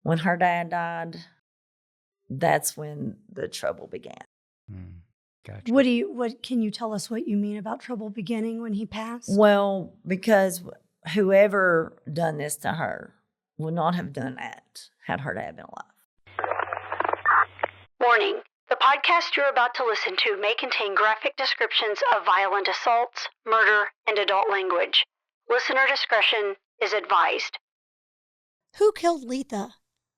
When her dad died, that's when the trouble began. Gotcha. What can you tell us what you mean about trouble beginning when he passed? Well, because whoever done this to her would not have done that had her dad been alive. Warning. The podcast you're about to listen to may contain graphic descriptions of violent assaults, murder, and adult language. Listener discretion is advised. Who Killed Letha?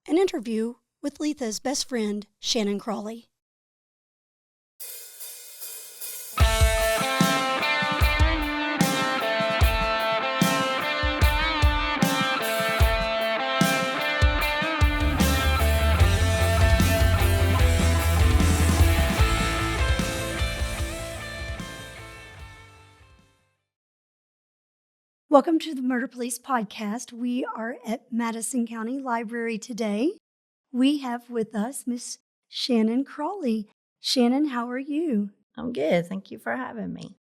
An interview with Letha's best friend, Shannon Crawley. Welcome to the Murder Police Podcast. We are at Madison County Library today. We have with us Miss Shannon Crawley. Shannon, how are you? I'm good. Thank you for having me.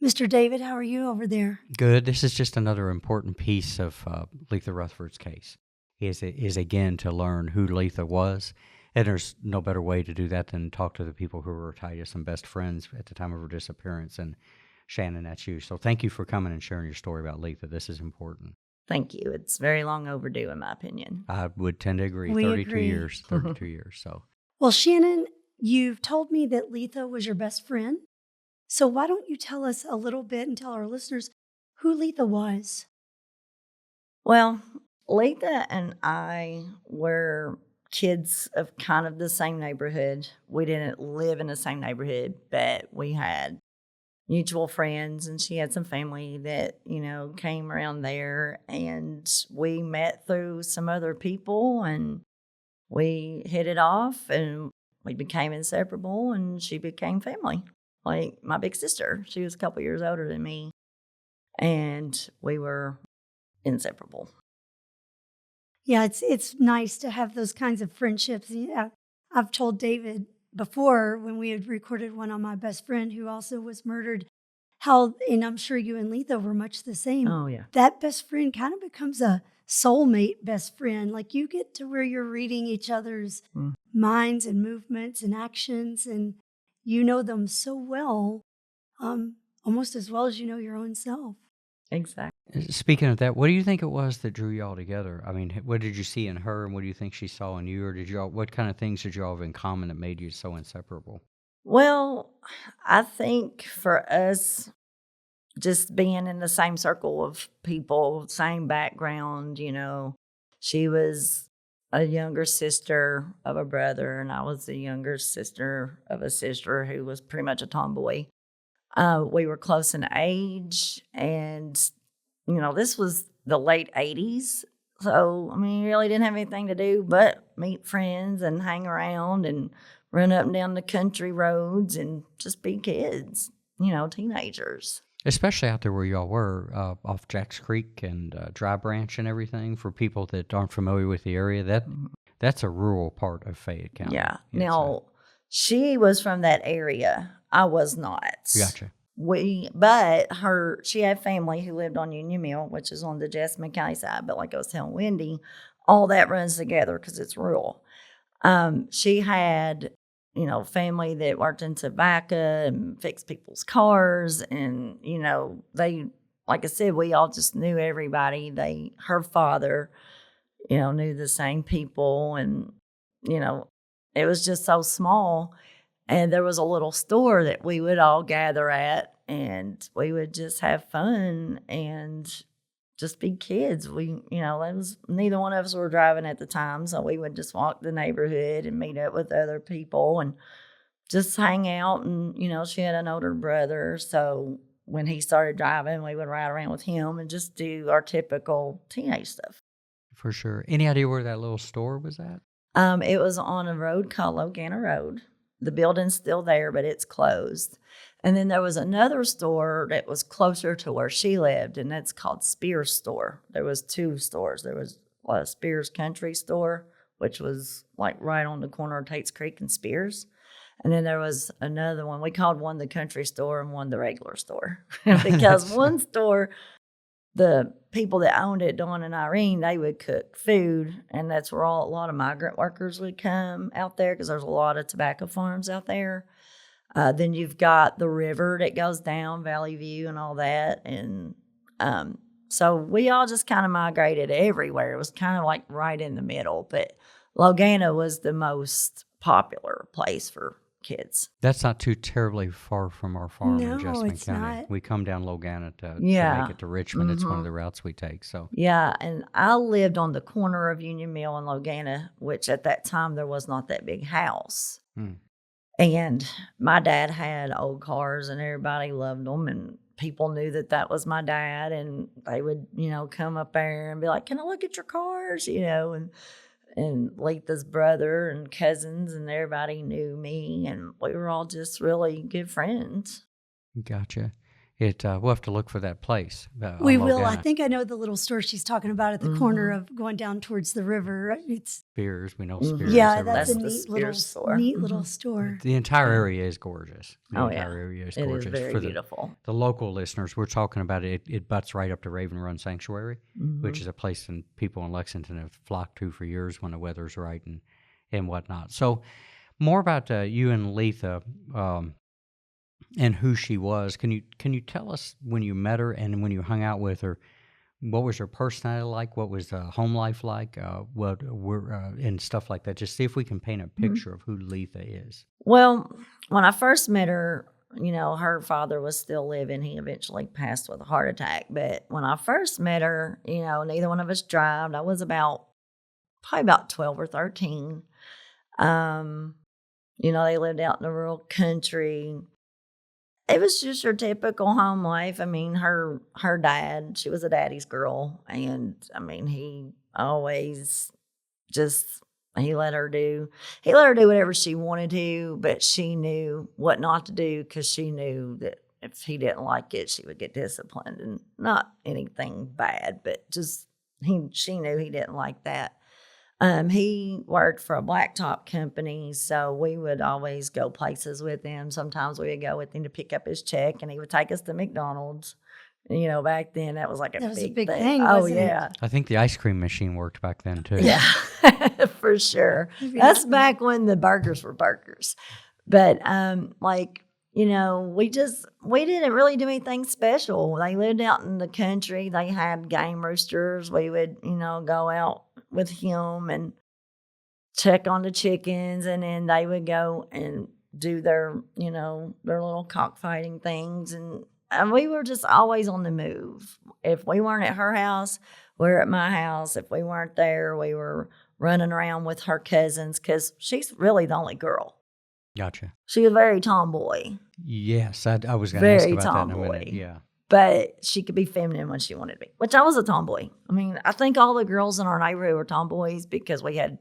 Mr. David, how are you over there? Good. This is just another important piece of Letha Rutherford's case. Is again to learn who Letha was, and there's no better way to do that than talk to the people who were Titus and best friends at the time of her disappearance. And Shannon, that's you. So thank you for coming and sharing your story about Letha. This is important. Thank you. It's very long overdue, in my opinion. I would tend to agree. We 32 agree. years. 32 years. So. Well, Shannon, you've told me that Letha was your best friend. So why don't you tell us a little bit and tell our listeners who Letha was? Well, Letha and I were kids of kind of the same neighborhood. We didn't live in the same neighborhood, but we had mutual friends, and she had some family that, came around there, and we met through some other people, and we hit it off, and we became inseparable, and she became family. Like my big sister, she was a couple years older than me, and we were inseparable. Yeah, it's nice to have those kinds of friendships. Yeah, I've told David before when we had recorded one on my best friend who also was murdered, how, and I'm sure you and Letha were much the same. Oh, yeah. That best friend kind of becomes a soulmate best friend. Like you get to where you're reading each other's minds and movements and actions, and you know them so well, almost as well as you know your own self. Exactly. Speaking of that, what do you think it was that drew y'all together? I mean, what did you see in her, and what do you think she saw in you, or what kind of things did y'all have in common that made you so inseparable? Well, I think for us, just being in the same circle of people, same background, she was a younger sister of a brother, and I was the younger sister of a sister who was pretty much a tomboy. We were close in age, and, this was the late 80s. So, you really didn't have anything to do but meet friends and hang around and run up and down the country roads and just be kids, teenagers. Especially out there where y'all were, off Jack's Creek and Dry Branch and everything. For people that aren't familiar with the area, that's a rural part of Fayette County. Yeah. Now, she was from that area. I was not. Gotcha. She had family who lived on Union Mill, which is on the Jessamine County side. But like I was telling Wendy, all that runs together because it's rural. She had, family that worked in tobacco and fixed people's cars. And, they, like I said, we all just knew everybody. Her father, knew the same people. And, it was just so small. And there was a little store that we would all gather at, and we would just have fun and just be kids. Neither one of us were driving at the time, so we would just walk the neighborhood and meet up with other people and just hang out. And, she had an older brother, so when he started driving, we would ride around with him and just do our typical teenage stuff. For sure. Any idea where that little store was at? It was on a road called Logana Road. The building's still there, but it's closed. And then there was another store that was closer to where she lived, and that's called Spears Store. There was two stores. There was a Spears Country Store, which was like right on the corner of Tate's Creek and Spears. And then there was another one. We called one the country store and one the regular store. Because one store, the people that owned it, Dawn and Irene, they would cook food, and that's where a lot of migrant workers would come out there because there's a lot of tobacco farms out there. Then you've got the river that goes down, Valley View and all that. And so we all just kind of migrated everywhere. It was kind of like right in the middle. But Logana was the most popular place for kids. That's not too terribly far from our farm in No, Jessamine it's County. not. We come down Logana to Yeah. make it to Richmond. It's one of the routes we take. So Yeah, and I lived on the corner of Union Mill and Logana, which at that time there was not that big house. And my dad had old cars, and everybody loved them, and people knew that that was my dad, and they would, come up there and be like, "Can I look at your cars?" And Letha's brother and cousins and everybody knew me, and we were all just really good friends. Gotcha. We'll have to look for that place. We on will. I Logana. think I know the little store she's talking about at the corner of going down towards the river. It's Spears, we know Spears. yeah, everybody that's a the knows. neat little store. The entire area is gorgeous. The Oh, entire yeah. area is It gorgeous. is very For beautiful. the local listeners, we're talking about it. It butts right up to Raven Run Sanctuary, Mm-hmm. which is a place that people in Lexington have flocked to for years when the weather's right and whatnot. So, more about you and Letha and who she was. Can you tell us when you met her and when you hung out with her? What was her personality like? What was home life like? And stuff like that. Just see if we can paint a picture of who Letha is. Well, when I first met her, her father was still living. He eventually passed with a heart attack. But when I first met her, neither one of us drove. I was probably about 12 or 13. They lived out in the rural country. It was just your typical home life. I mean, her dad, she was a daddy's girl. And I mean, he always he let her do whatever she wanted to, but she knew what not to do because she knew that if he didn't like it, she would get disciplined, and not anything bad, but just she knew he didn't like that. He worked for a blacktop company, so we would always go places with him. Sometimes we would go with him to pick up his check, and he would take us to McDonald's. Back then that was like That was a big big thing. thing, Oh wasn't it? yeah, I think the ice cream machine worked back then too. yeah, for sure. Maybe That's not. back when the burgers were burgers. But we didn't really do anything special. They lived out in the country. They had game roosters. We would, go out with him and check on the chickens, and then they would go and do their little cockfighting things, and we were just always on the move. If we weren't at her house, we were at my house. If we weren't there, we were running around with her cousins because she's really the only girl. Gotcha. She was very tomboy, Yes, I was going to ask very about that in a tomboy. minute. Yeah. But she could be feminine when she wanted to be, which I was a tomboy. I mean, I think all the girls in our neighborhood were tomboys because we had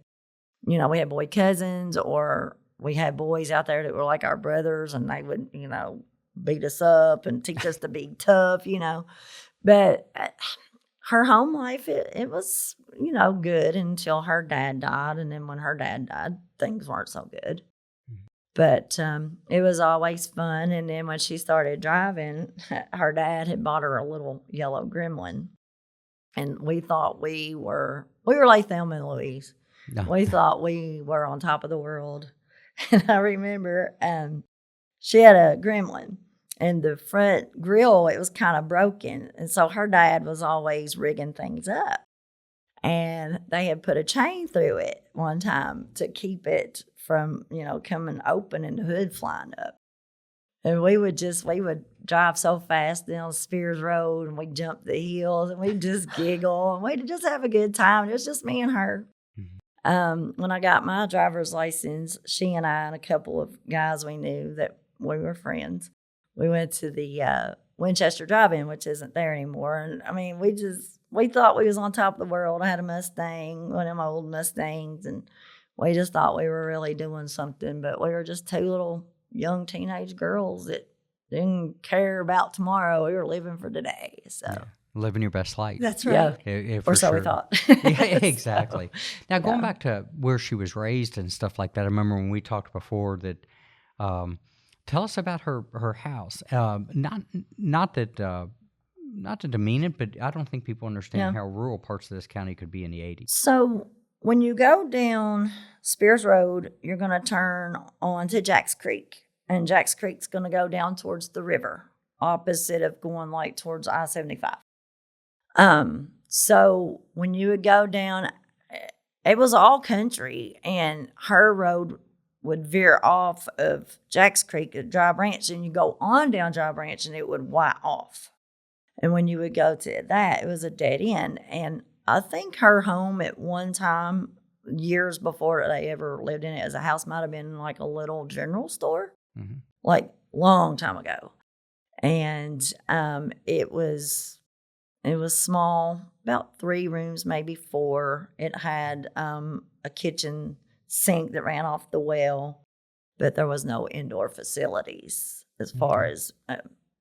boy cousins, or we had boys out there that were like our brothers, and they would, beat us up and teach us to be tough, But her home life, it was, good until her dad died. And then when her dad died, things weren't so good. But it was always fun. And then when she started driving, her dad had bought her a little yellow gremlin. And we thought we were like Thelma and Louise. No. We thought we were on top of the world. And I remember she had a gremlin, and the front grill, it was kind of broken. And so her dad was always rigging things up. And they had put a chain through it one time to keep it from, coming open and the hood flying up. And we would drive so fast down Spears Road, and we'd jump the hills, and we'd just giggle, and we'd just have a good time. It was just me and her. When I got my driver's license, she and I and a couple of guys we knew that we were friends, we went to the Winchester Drive-In, which isn't there anymore. And I mean, we thought we was on top of the world. I had a Mustang, one of my old Mustangs, and we just thought we were really doing something. But we were just two little young teenage girls that didn't care about tomorrow. We were living for today. So. Yeah. Living your best life. That's right. Or so we thought. Yeah, exactly. Now, going back to where she was raised and stuff like that, I remember when we talked before that, tell us about her house. Not that not to demean it, but I don't think people understand how rural parts of this county could be in the 80s. So when you go down Spears Road, you're going to turn on to Jacks Creek. And Jacks Creek's going to go down towards the river, opposite of going like towards I-75. So when you would go down, it was all country, and her road would veer off of Jacks Creek at Dry Branch, and you go on down Dry Branch, and it would white off. And when you would go to that, it was a dead end. And I think her home at one time, years before they ever lived in it as a house, might have been like a little general store, like long time ago. And it was small, about 3 rooms, maybe 4. It had a kitchen sink that ran off the well, but there was no indoor facilities as far as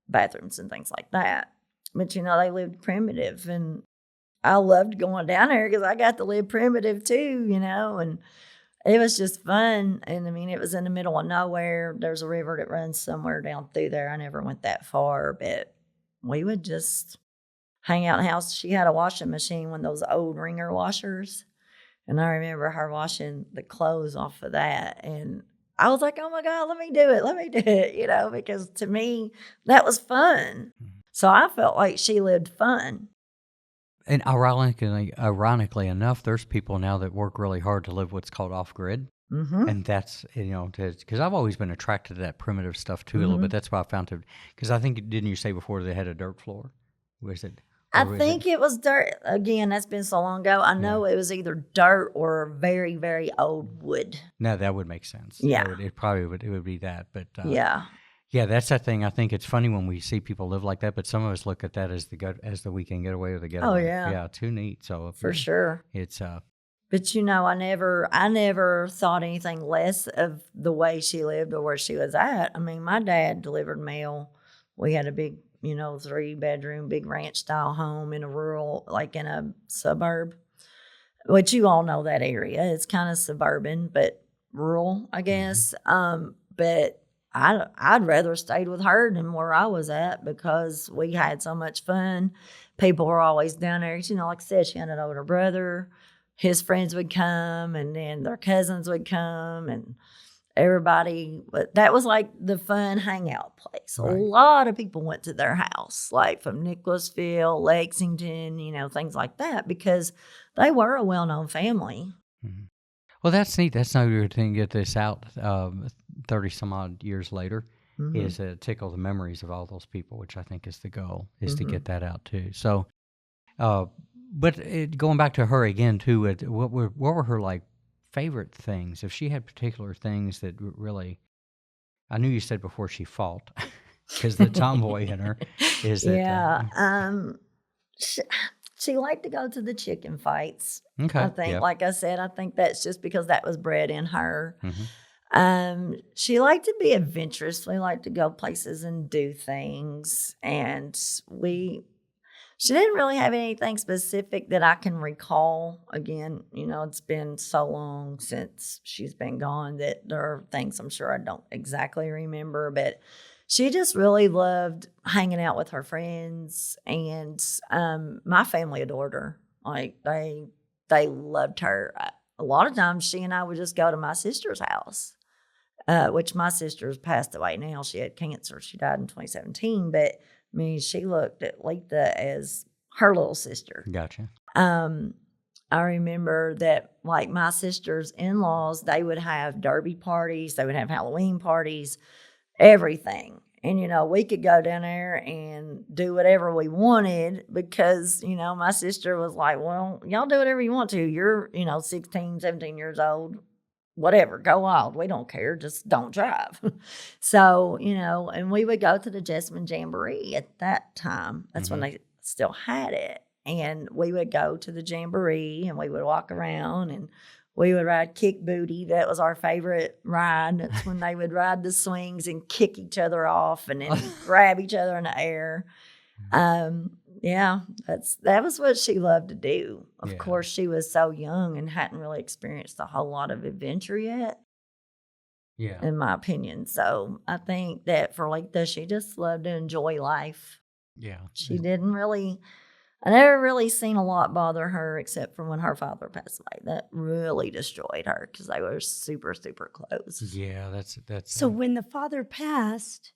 bathrooms and things like that. But, you know, they lived primitive, and I loved going down there because I got to live primitive too, you know, and it was just fun. And I mean, it was in the middle of nowhere. There's a river that runs somewhere down through there. I never went that far, but we would just hang out in the house. She had a washing machine, one of those old wringer washers. And I remember her washing the clothes off of that. And I was like, oh my God, let me do it, you know, because to me, that was fun. So I felt like she lived fun. And ironically enough, there's people now that work really hard to live what's called off-grid. And that's, you know, because I've always been attracted to that primitive stuff too a little bit. That's why I found it, because I think, didn't you say before they had a dirt floor? Was it? I think it was dirt. Again, that's been so long ago. I know it was either dirt or very, very old wood. No, that would make sense. Yeah. It would be that. But yeah, that's that thing. I think it's funny when we see people live like that, but some of us look at that as the weekend getaway or the getaway. Oh yeah. Yeah, too neat. So for sure. It's But you know, I never thought anything less of the way she lived or where she was at. I mean, my dad delivered mail. We had a big, 3-bedroom, big ranch style home in a rural, like in a suburb, which you all know that area. It's kind of suburban, but rural, I guess. But I'd rather stayed with her than where I was at because we had so much fun. People were always down there. Like I said, she had an older brother. His friends would come, and then their cousins would come, and everybody. That was like the fun hangout place. Right. A lot of people went to their house, like from Nicholasville, Lexington, things like that, because they were a well-known family. Well, that's neat. That's no good thing to get this out 30-some-odd years later, is to tickle the memories of all those people, which I think is the goal, is to get that out too. So, but going back to her again too, what were her like favorite things? If she had particular things that really, I knew you said before she fought, because the tomboy in her is that. Yeah. She liked to go to the chicken fights. Okay. I think, like I said, I think that's just because that was bred in her. She liked to be adventurous. We liked to go places and do things. And she didn't really have anything specific that I can recall. Again, it's been so long since she's been gone that there are things I'm sure I don't exactly remember, but she just really loved hanging out with her friends, and my family adored her. Like they loved her. A lot of times she and I would just go to my sister's house, which my sister's passed away now. She had cancer. She died in 2017, but I mean, she looked at Letha as her little sister. Gotcha. I remember that, like, my sister's in-laws, they would have derby parties. They would have Halloween parties, everything. And, we could go down there and do whatever we wanted because, my sister was like, well, y'all do whatever you want to. You're, 16, 17 years old. Whatever, go wild. We don't care. Just don't drive. So, and we would go to the Jessamine Jamboree at that time. That's when they still had it. And we would go to the Jamboree and we would walk around and we would ride kick booty. That was our favorite ride. That's when they would ride the swings and kick each other off and then grab each other in the air. Yeah, that was what she loved to do. Of course, she was so young and hadn't really experienced a whole lot of adventure yet. Yeah, in my opinion. So I think that for Letha, she just loved to enjoy life. Yeah. She didn't really, I never really seen a lot bother her except for when her father passed away. That really destroyed her because they were super, super close. Yeah, that's So when the father passed,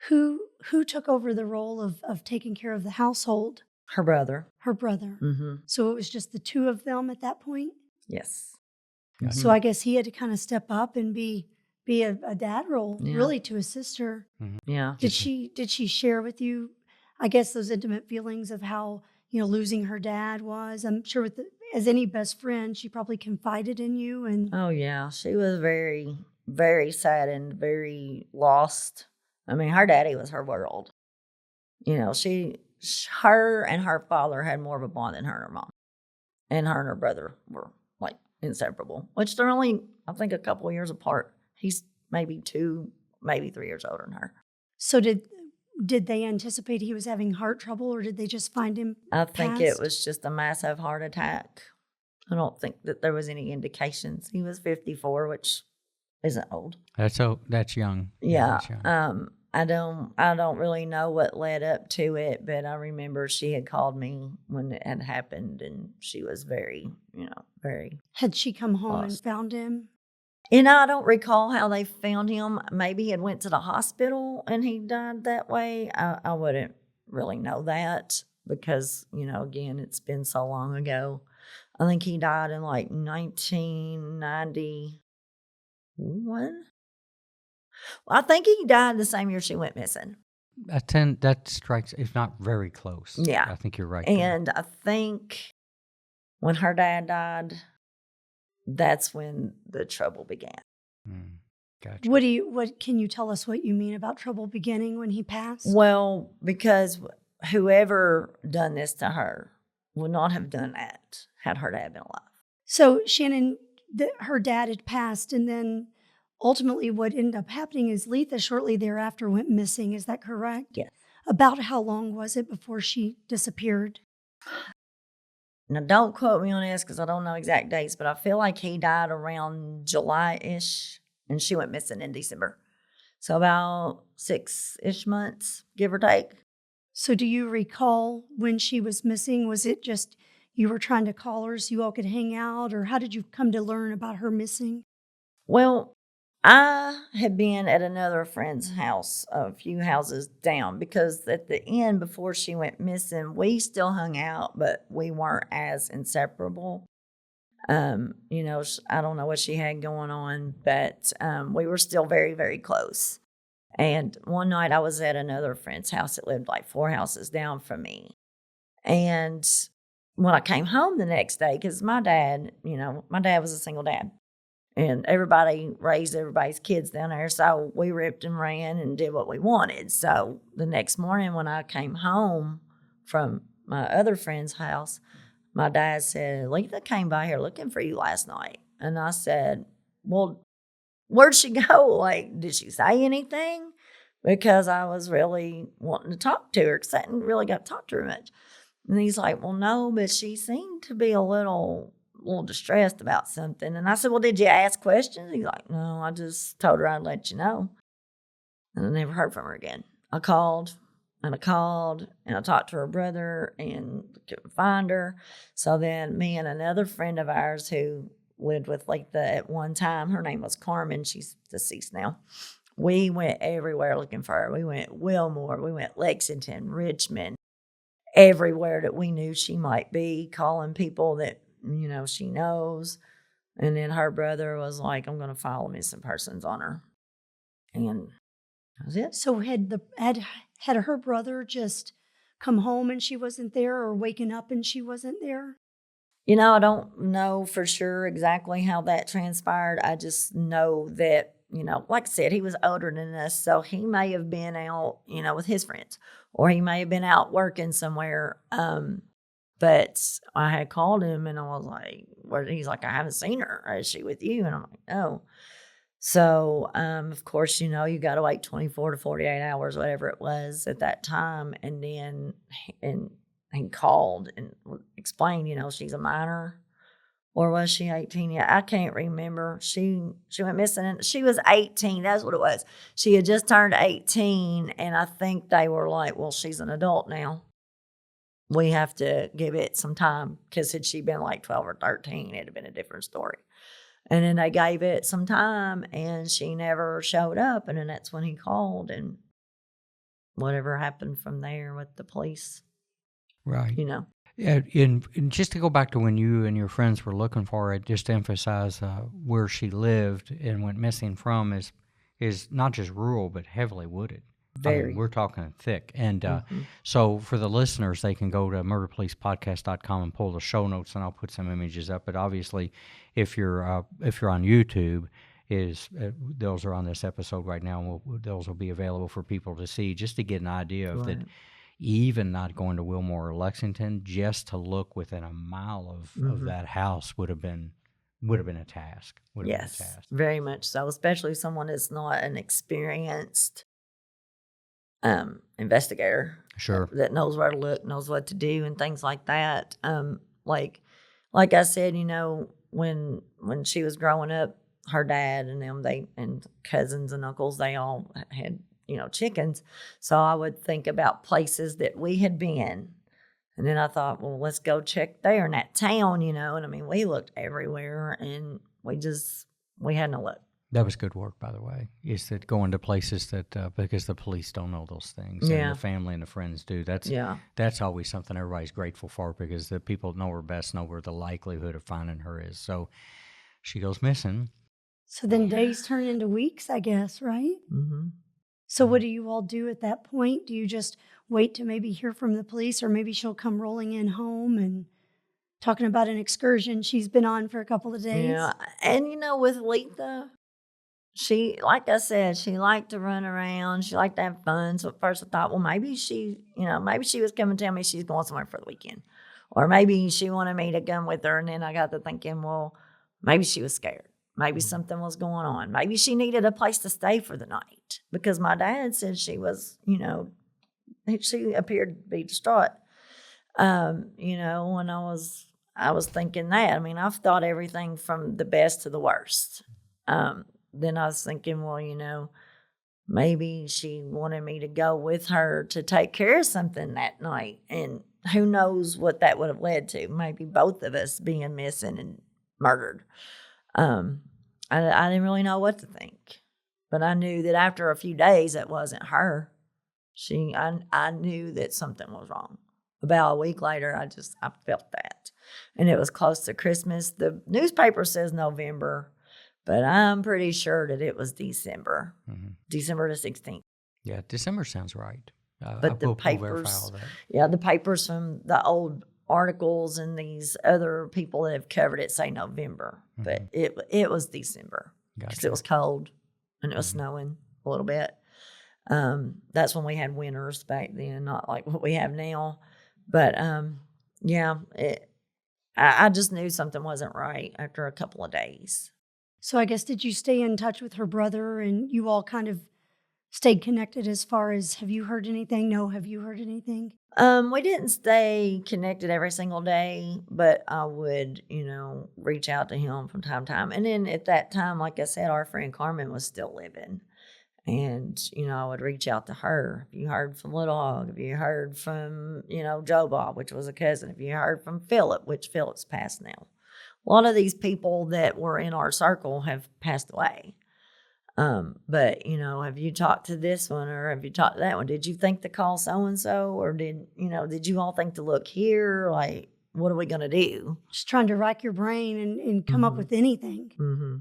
who took over the role of taking care of the household? Her brother. Her brother. Mm-hmm. So it was just the two of them at that point? Yes. Gotcha. So I guess he had to kind of step up and be a dad role, Yeah. really, to his sister. Yeah. Did she share with you, I guess, those intimate feelings of how, losing her dad was? I'm sure as any best friend, she probably confided in you. And Oh, yeah. She was very, very sad and very lost. I mean, her daddy was her world. Her and her father had more of a bond than her and her mom. And her and her brother were like inseparable, which they're only, I think, a couple of years apart. He's maybe 2, maybe 3 years older than her. so did they anticipate he was having heart trouble, or did they just find him I think it passed? was just a massive heart attack. I don't think that there was any indications. He was 54, which isn't old. That's young. Yeah. That's young. I don't really know what led up to it, but I remember she had called me when it had happened, and she was very, very. Had she come home and lost. found him? I don't recall how they found him. Maybe he had went to the hospital and he died that way. I wouldn't really know that because, again, it's been so long ago. I think he died in like 1991. I think he died the same year she went missing. That strikes, if not very close. Yeah. I think you're right. there. And I think when her dad died, that's when the trouble began. Gotcha. What can you tell us what you mean about trouble beginning when he passed? Well, because whoever done this to her would not have done that had her dad been alive. So Shannon, her dad had passed, and then ultimately what ended up happening is Letha shortly thereafter went missing. Is that correct? Yes. About how long was it before she disappeared? Now, don't quote me on this because I don't know exact dates, but I feel like he died around July-ish, and she went missing in December. So about 6-ish months, give or take. So do you recall when she was missing? Was it just you were trying to call her so you all could hang out, or how did you come to learn about her missing? Well, I had been at another friend's house a few houses down because at the end, before she went missing, we still hung out, but we weren't as inseparable. I don't know what she had going on, but we were still very, very close. And one night I was at another friend's house that lived like 4 houses down from me. And when I came home the next day, because my dad was a single dad. And everybody raised everybody's kids down there. So we ripped and ran and did what we wanted. So the next morning when I came home from my other friend's house, my dad said, Letha came by here looking for you last night. And I said, well, where'd she go? Like, did she say anything? Because I was really wanting to talk to her because I hadn't really got to talk to her much. And he's like, well, no, but she seemed to be a little distressed about something. And I said, well, did you ask questions? He's like, no, I just told her I'd let you know. And I never heard from her again. I called and I talked to her brother and couldn't find her. So then me and another friend of ours who lived with Letha at one time, her name was Carmen. She's deceased now. We went everywhere looking for her. We went Wilmore. We went Lexington, Richmond, everywhere that we knew she might be, calling people that she knows. And then her brother was like, I'm going to file a missing persons on her. And that was it. So had her brother just come home and she wasn't there, or waking up and she wasn't there? I don't know for sure exactly how that transpired. I just know that, like I said, he was older than us. So he may have been out, with his friends, or he may have been out working somewhere. But I had called him and I was like, he's like, I haven't seen her. Is she with you? And I'm like, no. So, of course, you got to wait 24 to 48 hours, whatever it was at that time. And then he called and explained, she's a minor. Or was she 18 yet? I can't remember. She went missing and she was 18. That's what it was. She had just turned 18, and I think they were like, well, she's an adult now. We have to give it some time, because had she been like 12 or 13, it'd have been a different story. And then they gave it some time, and she never showed up. And then that's when he called, and whatever happened from there with the police. Right. Yeah, and just to go back to when you and your friends were looking for it, just to emphasize where she lived and went missing from is not just rural, but heavily wooded. very. I mean, we're talking thick. And so for the listeners, they can go to murderpolicepodcast.com and pull the show notes, and I'll put some images up. But obviously, if you're on YouTube, those are on this episode right now, and those will be available for people to see, just to get an idea of that. Even not going to Wilmore or Lexington, just to look within a mile of that house would have been a task. Yes, very much so, especially someone that's not an experienced investigator. Sure. That knows where to look, knows what to do, and things like that. Like I said, when she was growing up, her dad and them, and cousins and uncles, they all had chickens. So I would think about places that we had been. And then I thought, well, let's go check there in that town, And I mean, we looked everywhere, and we had no luck. That was good work, by the way, is that going to places that, because the police don't know those things. And the family and the friends do. That's always something everybody's grateful for, because the people that know her best know where the likelihood of finding her is. So she goes missing. So then days turn into weeks, I guess, right? Mm-hmm. So what do you all do at that point? Do you just wait to maybe hear from the police, or maybe she'll come rolling in home and talking about an excursion she's been on for a couple of days? Yeah, and with Letha, she, like I said, she liked to run around. She liked to have fun. So at first I thought, well, maybe she was coming to tell me she's going somewhere for the weekend. Or maybe she wanted me to come with her. And then I got to thinking, well, maybe she was scared. Maybe something was going on. Maybe she needed a place to stay for the night, because my dad said she was, she appeared to be distraught. And I was thinking that. I mean, I've thought everything from the best to the worst. Then I was thinking, well, maybe she wanted me to go with her to take care of something that night. And who knows what that would have led to. Maybe both of us being missing and murdered. I didn't really know what to think. But I knew that after a few days, it wasn't her. I knew that something was wrong. About a week later, I felt that. And it was close to Christmas. The newspaper says November, but I'm pretty sure that it was December. Mm-hmm. December the 16th. Yeah, December sounds right. But the papers, the papers from the old articles and these other people that have covered it say November, but it was December, because it was cold and it was snowing a little bit. That's when we had winters back then, not like what we have now. But I just knew something wasn't right after a couple of days. So I guess, did you stay in touch with her brother, and you all kind of stayed connected as far as, have you heard anything? No, have you heard anything? We didn't stay connected every single day, but I would, reach out to him from time to time. And then at that time, like I said, our friend Carmen was still living. And, I would reach out to her. Have you heard from Little Hog? Have you heard from, Joe Bob, which was a cousin? Have you heard from Philip, which Philip's passed now? A lot of these people that were in our circle have passed away. But, have you talked to this one, or have you talked to that one? Did you think to call so-and-so, or did you all think to look here? Like, what are we going to do? Just trying to rack your brain and come up with anything. Mm-hmm.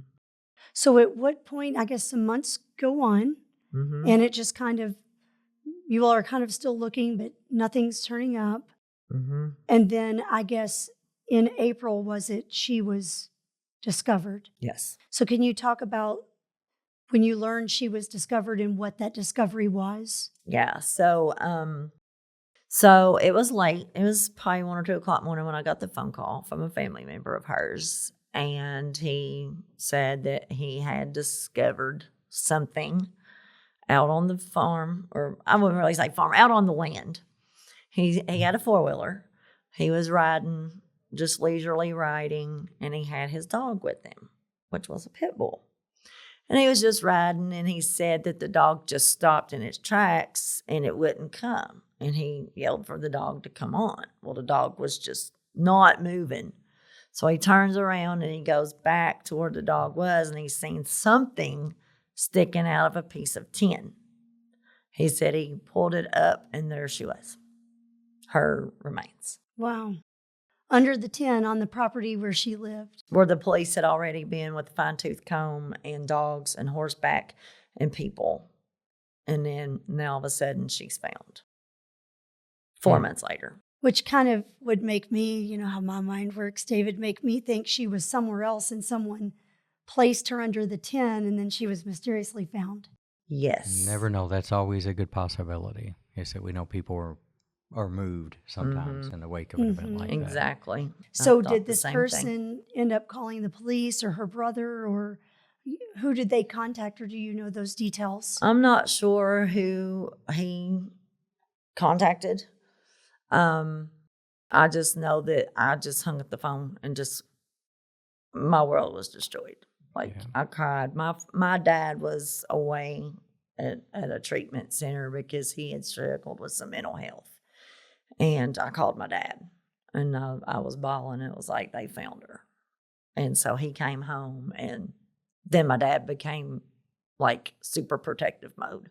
So at what point, I guess some months go on, and it just kind of, you all are kind of still looking, but nothing's turning up. Mm-hmm. And then I guess in April, she was discovered? Yes. So can you talk about when you learned she was discovered and what that discovery was? Yeah. So it was late. It was probably 1 or 2 o'clock morning when I got the phone call from a family member of hers. And he said that he had discovered something out on the farm, or I wouldn't really say farm, out on the land. He had a 4-wheeler. He was riding just leisurely riding, and he had his dog with him, which was a pit bull. And he was just riding, and he said that the dog just stopped in its tracks and it wouldn't come. And he yelled for the dog to come on. Well, the dog was just not moving. So he turns around and he goes back to where the dog was, and he's seen something sticking out of a piece of tin. He said he pulled it up, and there she was, her remains. Wow. Under the tin on the property where she lived. Where the police had already been with a fine-tooth comb and dogs and horseback and people. And then now all of a sudden she's found 4 months later. Which kind of would make me, you know how my mind works, David, make me think she was somewhere else and someone placed her under the tin and then she was mysteriously found. Yes. You never know. That's always a good possibility. Is that we know people are moved sometimes in the wake of an event like that. Exactly. So did this person end up calling the police or her brother, or who did they contact, or do you know those details? I'm not sure who he contacted. I just know that I just hung up the phone and just my world was destroyed. Like I cried. My dad was away at a treatment center because he had struggled with some mental health. And I called my dad, and I was bawling. It was like they found her. And so he came home, and then my dad became like super protective mode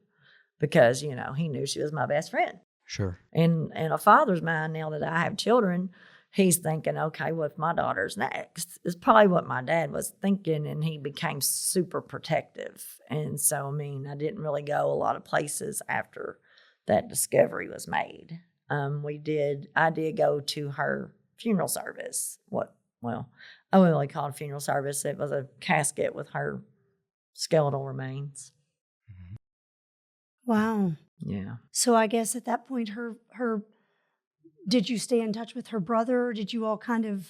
because, you know, he knew she was my best friend. Sure. And a father's mind, now that I have children, he's thinking, okay, well, if my daughter's next, is probably what my dad was thinking, and he became super protective. And so, I mean, I didn't really go a lot of places after that discovery was made. I did go to her funeral service. I wouldn't really call it a funeral service. It was a casket with her skeletal remains. Wow. Yeah. So I guess at that point, did you stay in touch with her brother, or did you all kind of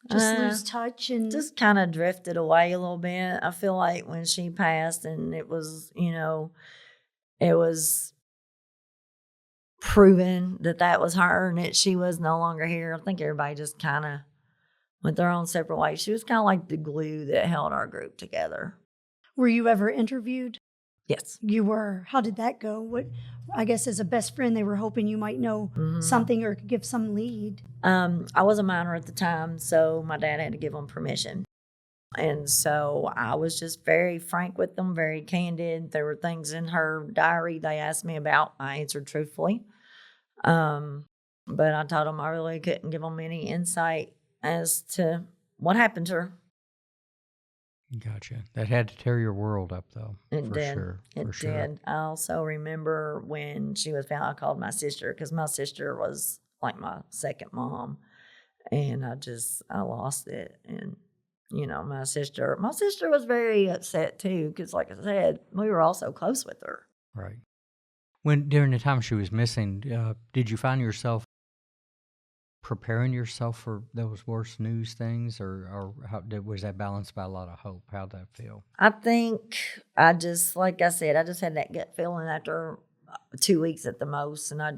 just lose touch and just kind of drifted away a little bit? I feel like when she passed, and it was, you know, it was proven that was her and that she was no longer here. I think everybody just kind of went their own separate ways. She was kind of like the glue that held our group together. Were you ever interviewed? Yes. You were. How did that go? I guess as a best friend, they were hoping you might know something or could give some lead. I was a minor at the time, so my dad had to give them permission. And so I was just very frank with them, very candid. There were things in her diary they asked me about. I answered truthfully. But I told them I really couldn't give them any insight as to what happened to her. Gotcha. That had to tear your world up, though. It did. Sure. It did. I also remember when she was found, I called my sister because my sister was like my second mom. And I lost it. And, you know, my sister was very upset too because, like I said, we were all so close with her. Right. When during the time she was missing, did you find yourself preparing yourself for those worst news things, or was that balanced by a lot of hope? How'd that feel? I think I just, like I said, I just had that gut feeling after 2 weeks at the most, and I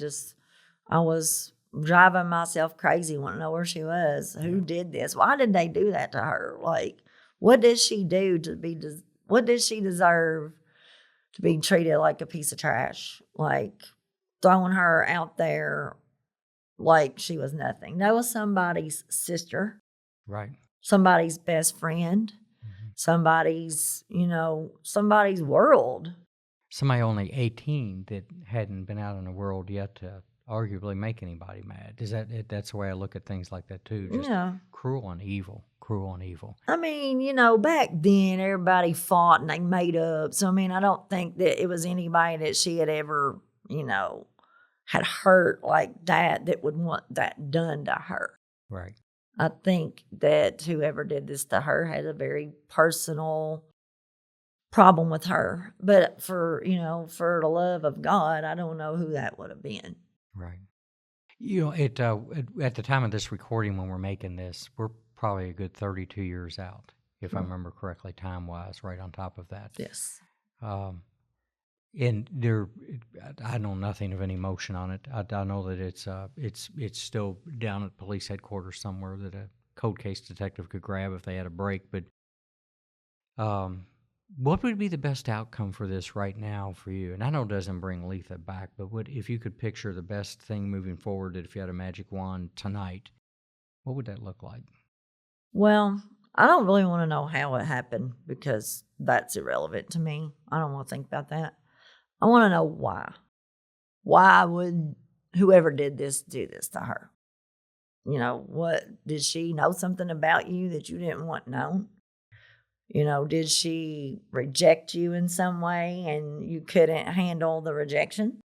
was driving myself crazy, wanting to know where she was. Who did this? Why did they do that to her? Like, what did she do what did she deserve to be treated like a piece of trash? Like, throwing her out there like she was nothing. That was somebody's sister. Right. Somebody's best friend. Somebody's world. Somebody only 18 that hadn't been out in the world yet to arguably make anybody mad. That's the way I look at things like that too. Just cruel and evil. I mean, back then everybody fought and they made up. So, I mean, I don't think that it was anybody that she had ever, had hurt like that would want that done to her. Right. I think that whoever did this to her had a very personal problem with her. But for the love of God, I don't know who that would have been. Right. At the time of this recording, when we're making this, we're probably a good 32 years out, if I remember correctly, time-wise, right on top of that. Yes. And I know nothing of any motion on it. I know that it's still down at police headquarters somewhere that a cold case detective could grab if they had a break. But what would be the best outcome for this right now for you? And I know it doesn't bring Letha back, but if you could picture the best thing moving forward, that if you had a magic wand tonight, what would that look like? Well, I don't really want to know how it happened because that's irrelevant to me. I don't want to think about that. I want to know why. Why would whoever did this do this to her? You know, what did she know something about you that you didn't want known? You know, did she reject you in some way and you couldn't handle the rejection?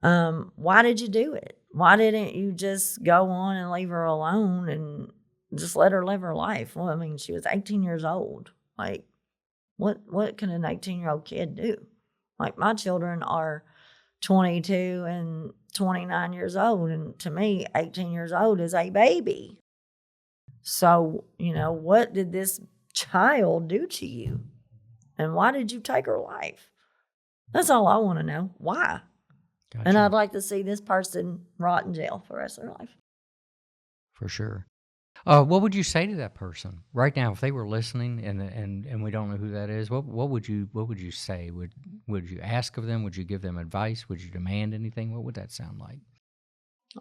Why did you do it? Why didn't you just go on and leave her alone and just let her live her life? Well, I mean, she was 18 years old. Like, what can an 18-year-old kid do? Like, my children are 22 and 29 years old. And to me, 18 years old is a baby. So, you know, what did this child do to you? And why did you take her life? That's all I want to know. Why? Gotcha. And I'd like to see this person rot in jail for the rest of their life. For sure. What would you say to that person right now if they were listening and we don't know who that is? What would you say? Would you ask of them? Would you give them advice? Would you demand anything? What would that sound like?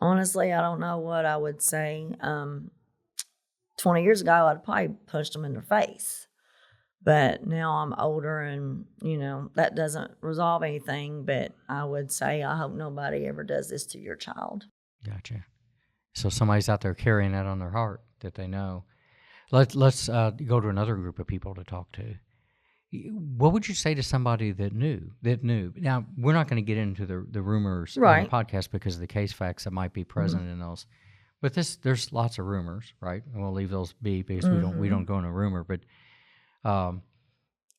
Honestly, I don't know what I would say. 20 years ago, I'd probably pushed them in the face. But now I'm older and, you know, that doesn't resolve anything. But I would say I hope nobody ever does this to your child. Gotcha. So somebody's out there carrying that on their heart that they know. Let's go to another group of people to talk to. What would you say to somebody that knew? Now, we're not going to get into the rumors Right. on the podcast because of the case facts that might be present in those. But there's lots of rumors, right? And we'll leave those be because we don't go into rumor. But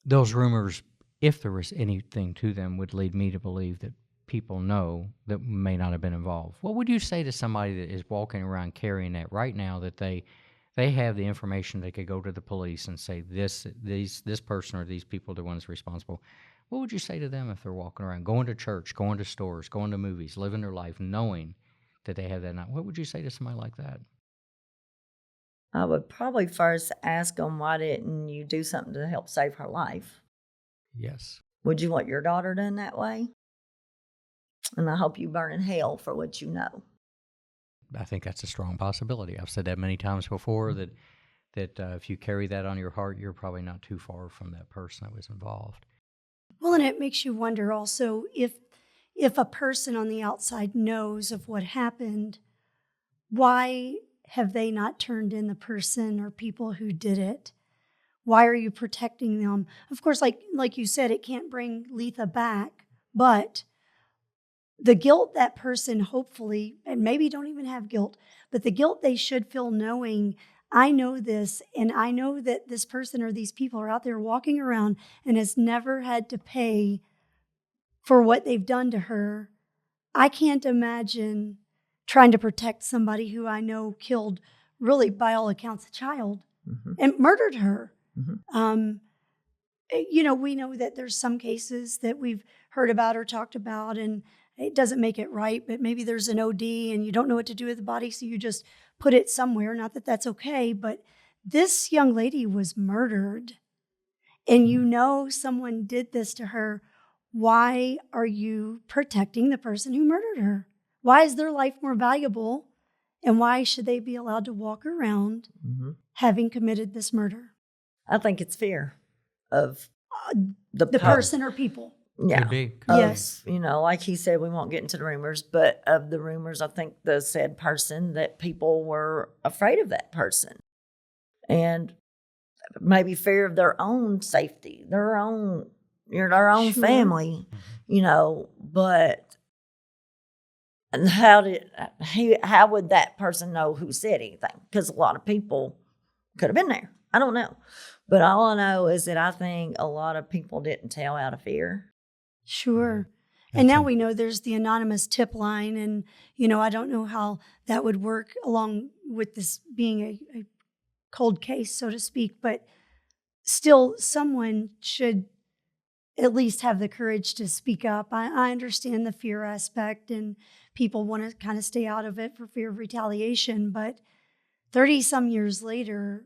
those rumors, if there was anything to them, would lead me to believe that people know that may not have been involved. What would you say to somebody that is walking around carrying that right now, that they have the information, they could go to the police and say this person or these people are the ones responsible? What would you say to them if they're walking around, going to church, going to stores, going to movies, living their life, knowing that they have that night? What would you say to somebody like that? I would probably first ask them, why didn't you do something to help save her life? Yes. Would you want your daughter done that way? And I hope you burn in hell for what you know. I think that's a strong possibility. I've said that many times before, that if you carry that on your heart, you're probably not too far from that person that was involved. Well, and it makes you wonder also if a person on the outside knows of what happened, why have they not turned in the person or people who did it? Why are you protecting them? Of course, like you said, it can't bring Letha back, but the guilt that person hopefully, and maybe don't even have guilt, but the guilt they should feel knowing, I know this, and I know that this person or these people are out there walking around and has never had to pay for what they've done to her. I can't imagine trying to protect somebody who I know killed, really, by all accounts, a child and murdered her. You know, we know that there's some cases that we've heard about or talked about, and it doesn't make it right, but maybe there's an OD and you don't know what to do with the body, so you just put it somewhere. Not that that's okay, but this young lady was murdered, and you know someone did this to her. Why are you protecting the person who murdered her? Why is their life more valuable, and why should they be allowed to walk around having committed this murder? I think it's fear of The person or people. Yeah. Could be. Yes. You know, like he said, we won't get into the rumors, but of the rumors, I think the said person, that people were afraid of that person. And maybe fear of their own safety, their own Sure. family, you know, but how would that person know who said anything? Because a lot of people could have been there. I don't know. But all I know is that I think a lot of people didn't tell out of fear. Sure. And now we know there's the anonymous tip line. And, you know, I don't know how that would work along with this being a cold case, so to speak. But still, someone should at least have the courage to speak up. I understand the fear aspect, and people want to kind of stay out of it for fear of retaliation. But 30 some years later,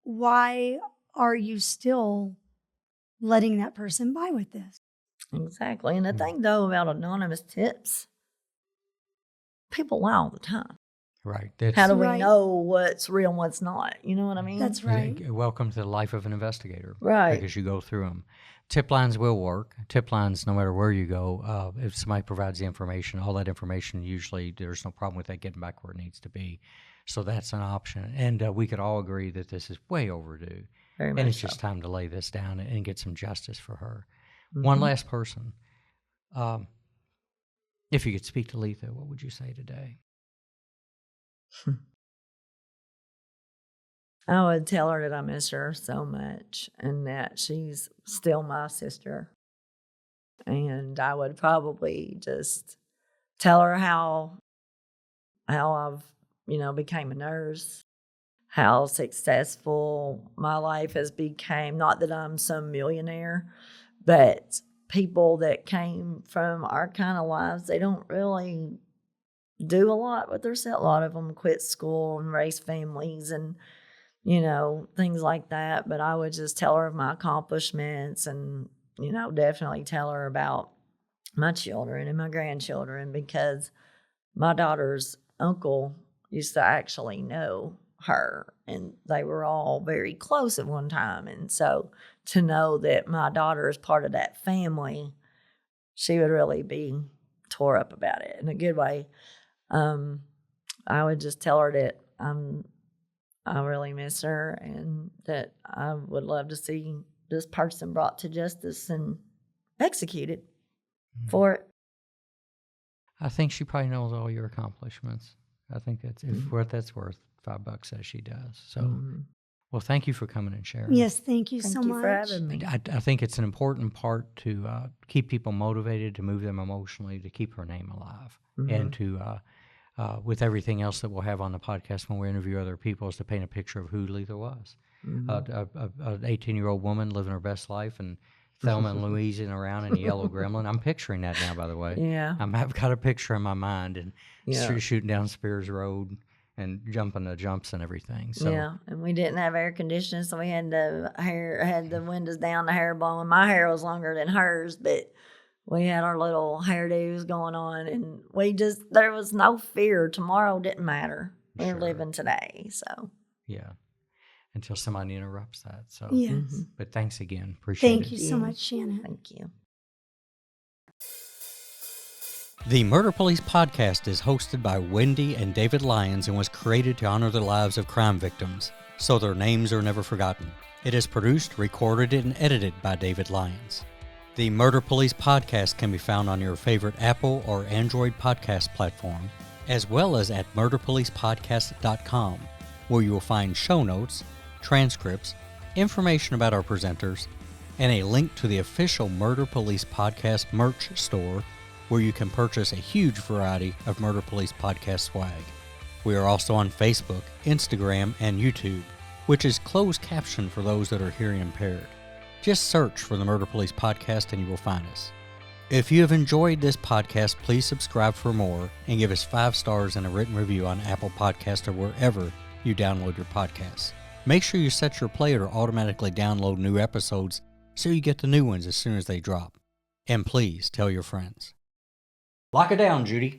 why are you still letting that person by with this? Exactly. And the thing, though, about anonymous tips, people lie all the time. Right. How do we Right. know what's real and what's not? You know what I mean? That's right. Welcome to the life of an investigator. Right. Because you go through them. Tip lines will work. Tip lines, no matter where you go, if somebody provides the information, all that information, usually there's no problem with that getting back where it needs to be. So that's an option. And we could all agree that this is way overdue. Very much And it's so. just time to lay this down and get some justice for her. Mhm. One last person. If you could speak to Letha, what would you say today? I would tell her that I miss her so much and that she's still my sister. And I would probably just tell her how I've, became a nurse, how successful my life has become. Not that I'm some millionaire, but people that came from our kind of lives, they don't really do a lot with themselves. A lot of them quit school and raise families and things like that. But I would just tell her of my accomplishments and, definitely tell her about my children and my grandchildren, because my daughter's uncle used to actually know her and they were all very close at one time. And so to know that my daughter is part of that family, she would really be tore up about it in a good way. I would just tell her that I really miss her and that I would love to see this person brought to justice and executed for it. I think she probably knows all your accomplishments. I think that's what that's worth. $5 as she does. So, well, thank you for coming and sharing. Yes, thank you Thank so you much. for having me. I think it's an important part to keep people motivated, to move them emotionally, to keep her name alive, and to with everything else that we'll have on the podcast when we interview other people, is to paint a picture of who Letha was. An 18-year-old woman living her best life, and Thelma and Louise around in a yellow gremlin. I'm picturing that now, by the way. Yeah. I've got a picture in my mind, and Yeah. shooting down Spears Road and jumping the jumps and everything. So Yeah, and we didn't have air conditioning, so we had the windows down, the hair blowing. My hair was longer than hers, but we had our little hairdos going on, and there was no fear. Tomorrow didn't matter. We were Sure. living today, so. yeah, until somebody interrupts that. So, Yes. but thanks again. Appreciate Thank it. you so much, Shannon. Thank you. The Murder Police podcast is hosted by Wendy and David Lyons and was created to honor the lives of crime victims, so their names are never forgotten. It is produced, recorded, and edited by David Lyons. The Murder Police podcast can be found on your favorite Apple or Android podcast platform, as well as at murderpolicepodcast.com, where you will find show notes, transcripts, information about our presenters, and a link to the official Murder Police podcast merch store, where you can purchase a huge variety of Murder Police podcast swag. We are also on Facebook, Instagram, and YouTube, which is closed caption for those that are hearing impaired. Just search for the Murder Police podcast and you will find us. If you have enjoyed this podcast, please subscribe for more and give us 5 stars and a written review on Apple Podcasts or wherever you download your podcasts. Make sure you set your play to automatically download new episodes so you get the new ones as soon as they drop. And please tell your friends. Lock it down, Judy.